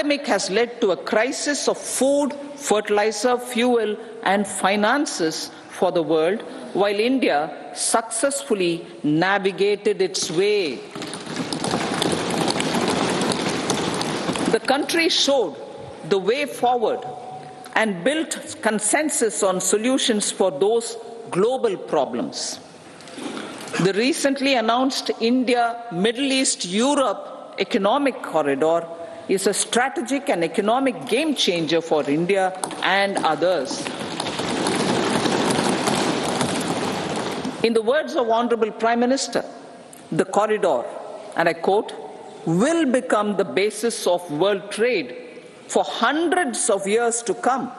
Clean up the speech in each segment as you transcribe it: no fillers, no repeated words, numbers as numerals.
pandemic has led to a crisis of food, fertilizer, fuel, and finances for the world, while India successfully navigated its way. The country showed the way forward and built consensus on solutions for those global problems. The recently announced India-Middle East-Europe economic corridor is a strategic and economic game changer for India and others. In the words of Honorable Prime Minister, the corridor, and I quote, will become the basis of world trade for hundreds of years to come,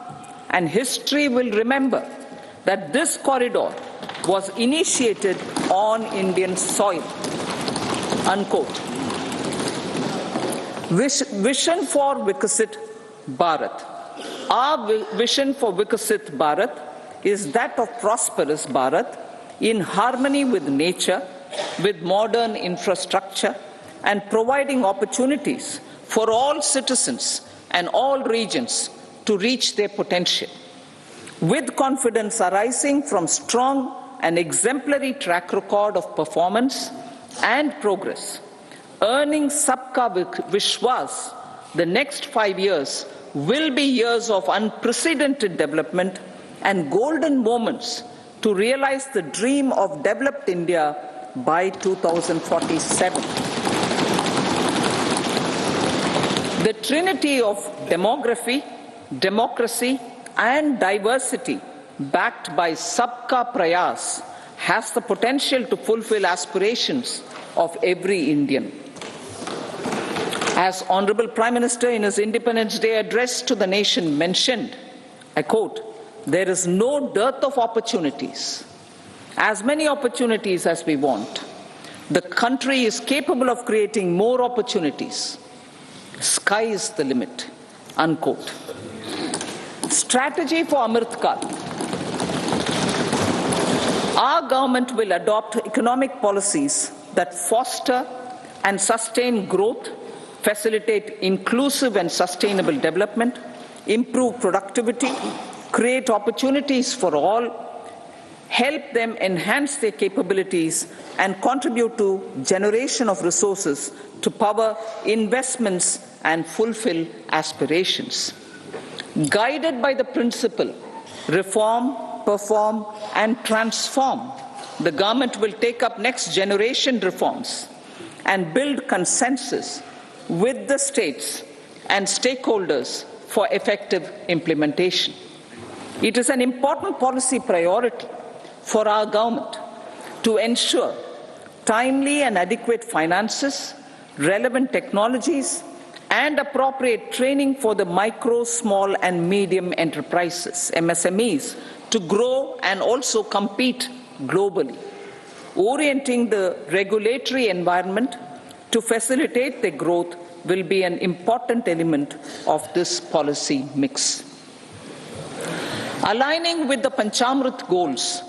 and history will remember that this corridor was initiated on Indian soil. Unquote. Vision for Vikasit Bharat. Our vision for Vikasit Bharat is that of prosperous Bharat in harmony with nature, with modern infrastructure, and providing opportunities for all citizens and all regions to reach their potential. With confidence arising from strong and exemplary track record of performance and progress, earning Sabka Vishwas, the next 5 years will be years of unprecedented development and golden moments to realize the dream of developed India by 2047. The trinity of demography, democracy, and diversity backed by Sabka Prayas has the potential to fulfill aspirations of every Indian. As Honorable Prime Minister in his Independence Day address to the nation mentioned, I quote, there is no dearth of opportunities, as many opportunities as we want. The country is capable of creating more opportunities. Sky is the limit, unquote. Strategy for Amritkal. Our government will adopt economic policies that foster and sustain growth, facilitate inclusive and sustainable development, improve productivity, create opportunities for all, help them enhance their capabilities, and contribute to generation of resources to power investments and fulfill aspirations. Guided by the principle, reform, perform, and transform, the government will take up next generation reforms and build consensus with the states and stakeholders for effective implementation. It is an important policy priority for our government to ensure timely and adequate finances, relevant technologies, and appropriate training for the micro, small, and medium enterprises, MSMEs, to grow and also compete globally. Orienting the regulatory environment to facilitate their growth will be an important element of this policy mix. Aligning with the Panchamrit goals,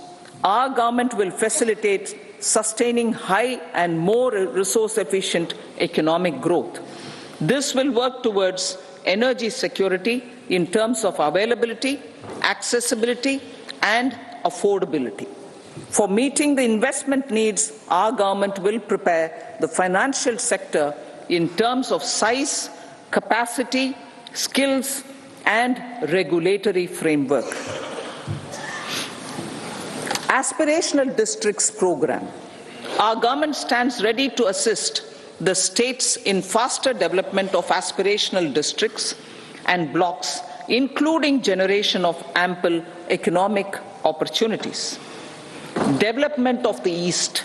our government will facilitate sustaining high and more resource-efficient economic growth. This will work towards energy security in terms of availability, accessibility, and affordability. For meeting the investment needs, our government will prepare the financial sector in terms of size, capacity, skills, and regulatory framework. Aspirational Districts Program. Our government stands ready to assist the states in faster development of aspirational districts and blocks, including generation of ample economic opportunities. Development of the East.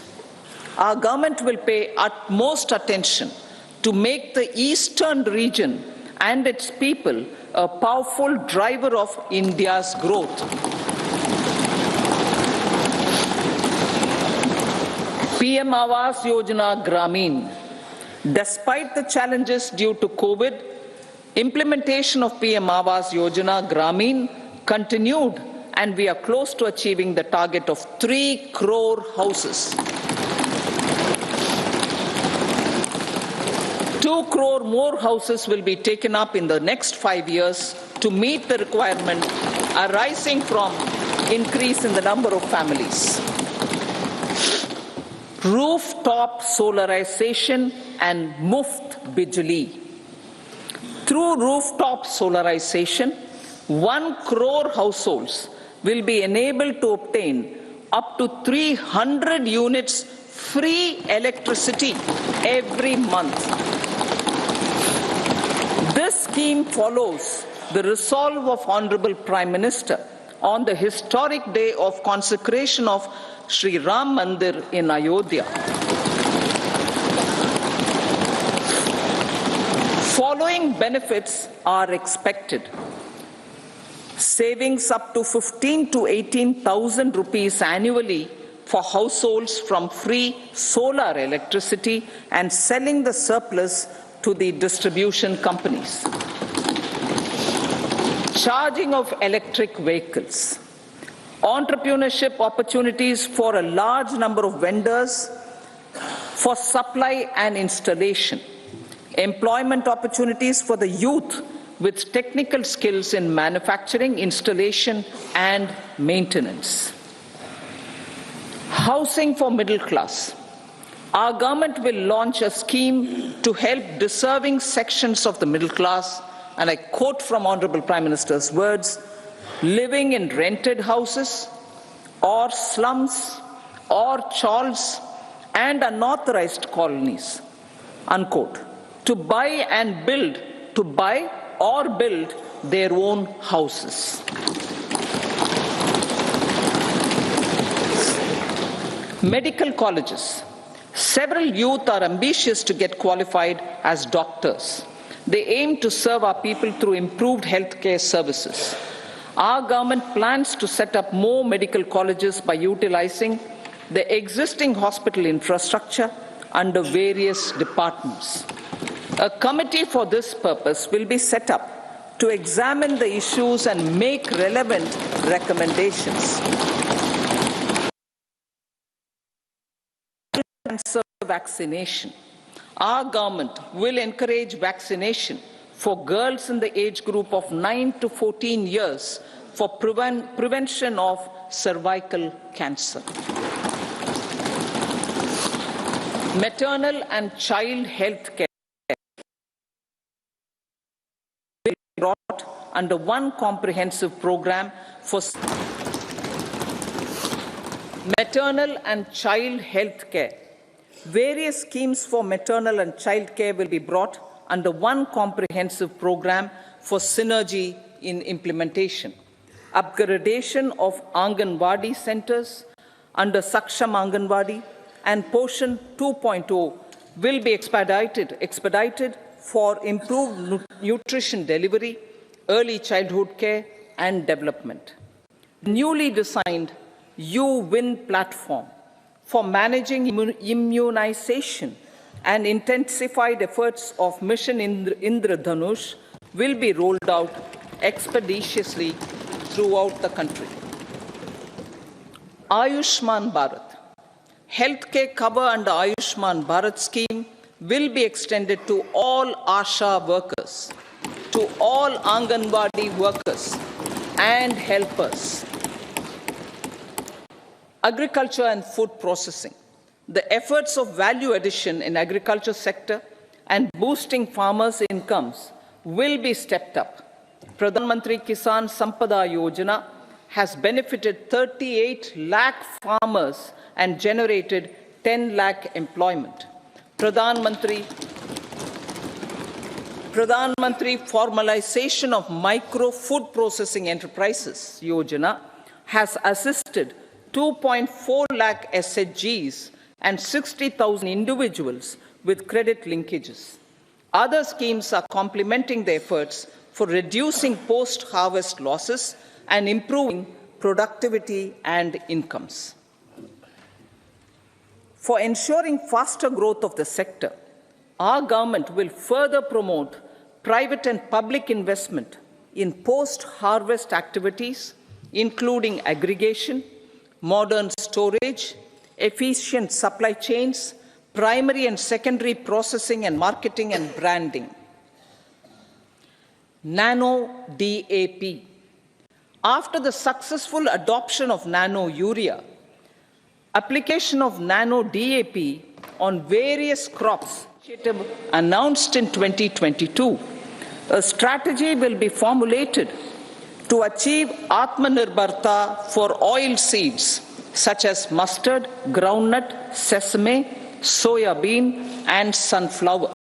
Our government will pay utmost attention to make the eastern region and its people a powerful driver of India's growth. PM Awas Yojana Gramin. Despite the challenges due to COVID, implementation of PM Awas Yojana Gramin continued, and we are close to achieving the target of 3 crore houses. To 2 crore more houses will be taken up in the next 5 years to meet the requirement arising from increase in the number of families. Rooftop solarization and Muft Bijli. Through rooftop solarization, 1 crore households will be enabled to obtain up to 300 units free electricity every month. This scheme follows the resolve of Honorable Prime Minister on the historic day of consecration of Sri Ram Mandir in Ayodhya. Following benefits are expected. Savings up to 15 to 18,000 rupees annually for households from free solar electricity and selling the surplus to the distribution companies. Charging of electric vehicles. Entrepreneurship opportunities for a large number of vendors for supply and installation. Employment opportunities for the youth with technical skills in manufacturing, installation, and maintenance. Housing for middle class. Our government will launch a scheme to help deserving sections of the middle class, and I quote from Honorable Prime Minister's words, living in rented houses or slums or chawls and unauthorized colonies, unquote, to buy or build their own houses. Medical colleges. Several youth are ambitious to get qualified as doctors. They aim to serve our people through improved healthcare services. Our government plans to set up more medical colleges by utilizing the existing hospital infrastructure under various departments. A committee for this purpose will be set up to examine the issues and make relevant recommendations. Cancer vaccination. Our government will encourage vaccination for girls in the age group of 9 to 14 years for prevention of cervical cancer. Maternal and child health care will be brought under one comprehensive program for maternal and child health care. Various schemes for maternal and child care will be brought under one comprehensive program for synergy in implementation. Upgradation of Anganwadi centers under Saksham Anganwadi and Poshan 2.0 will be expedited for improved nutrition delivery, early childhood care and development. Newly designed U-Win platform for managing immunization and intensified efforts of Mission Indradhanush will be rolled out expeditiously throughout the country. Ayushman Bharat. Healthcare cover under Ayushman Bharat scheme will be extended to all ASHA workers, to all Anganwadi workers and helpers. Agriculture and food processing. The efforts of value addition in agriculture sector and boosting farmers' incomes will be stepped up. Pradhan Mantri Kisan Sampada Yojana has benefited 38 lakh farmers and generated 10 lakh employment. Pradhan Mantri Formalization of Micro Food Processing Enterprises Yojana has assisted 2.4 lakh SHGs and 60,000 individuals with credit linkages. Other schemes are complementing the efforts for reducing post-harvest losses and improving productivity and incomes. For ensuring faster growth of the sector, our government will further promote private and public investment in post-harvest activities, including aggregation, modern storage, efficient supply chains, primary and secondary processing and marketing and branding. Nano DAP. After the successful adoption of nano urea, application of nano DAP on various crops announced in 2022, a strategy will be formulated to achieve Atmanirbharta for oil seeds such as mustard, groundnut, sesame, soya bean, and sunflower.